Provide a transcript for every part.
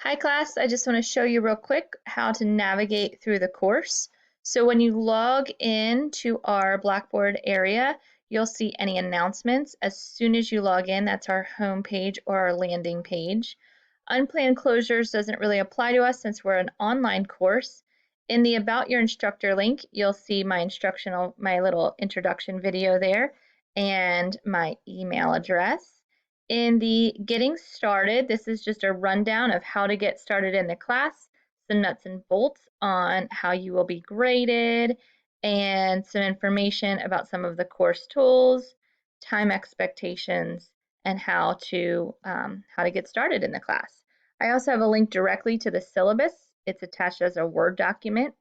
Hi class, I just want to show you real quick how to navigate through the course. So when you log in to our Blackboard area, you'll see any announcements. As soon as you log in, that's our home page or our landing page. Unplanned closures doesn't really apply to us since we're an online course. In the About Your Instructor link, you'll see my little introduction video there and my email address. In the Getting Started, this is just a rundown of how to get started in the class, some nuts and bolts on how you will be graded, and some information about some of the course tools, time expectations, and how to get started in the class. I also have a link directly to the syllabus. It's attached as a Word document.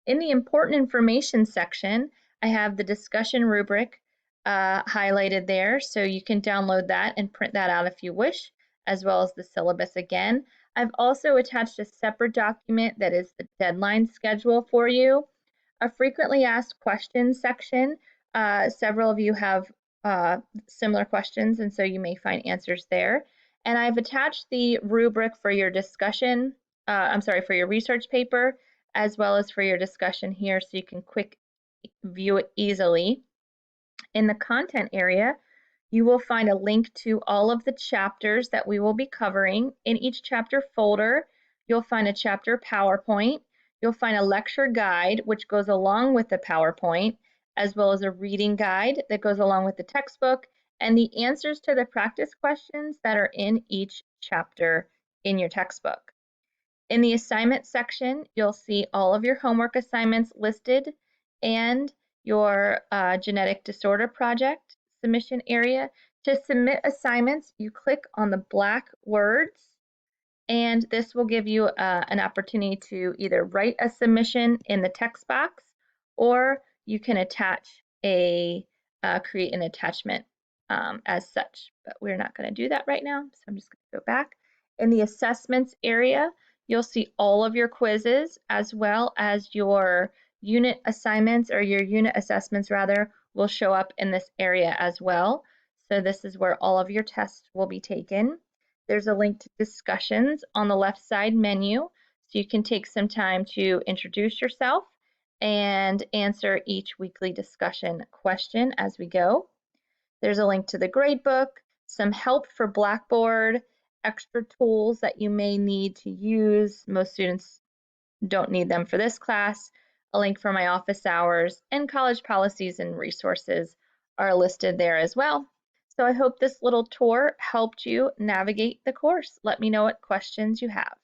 In the important information section, I have the discussion rubric highlighted there, so you can download that and print that out if you wish, as well as the syllabus again. I've also attached a separate document that is the deadline schedule for you. A frequently asked questions section. Several of you have similar questions, and so you may find answers there. And I've attached the rubric for your for your research paper, as well as for your discussion here, so you can quick view it easily. In the content area, you will find a link to all of the chapters that we will be covering. In each chapter folder, you'll find a chapter PowerPoint. You'll find a lecture guide, which goes along with the PowerPoint, as well as a reading guide that goes along with the textbook, and the answers to the practice questions that are in each chapter in your textbook. In the assignment section, you'll see all of your homework assignments listed and your genetic disorder project submission area. To submit assignments, you click on the black words, and this will give you an opportunity to either write a submission in the text box, or you can create an attachment as such. But we're not going to do that right now, so I'm just going to go back. In the assessments area, you'll see all of your quizzes as well as your unit assignments, or your unit assessments rather, will show up in this area as well. So this is where all of your tests will be taken. There's a link to discussions on the left side menu, so you can take some time to introduce yourself and answer each weekly discussion question as we go. There's a link to the gradebook, some help for Blackboard, extra tools that you may need to use. Most students don't need them for this class. A link for my office hours, and college policies and resources are listed there as well. So I hope this little tour helped you navigate the course. Let me know what questions you have.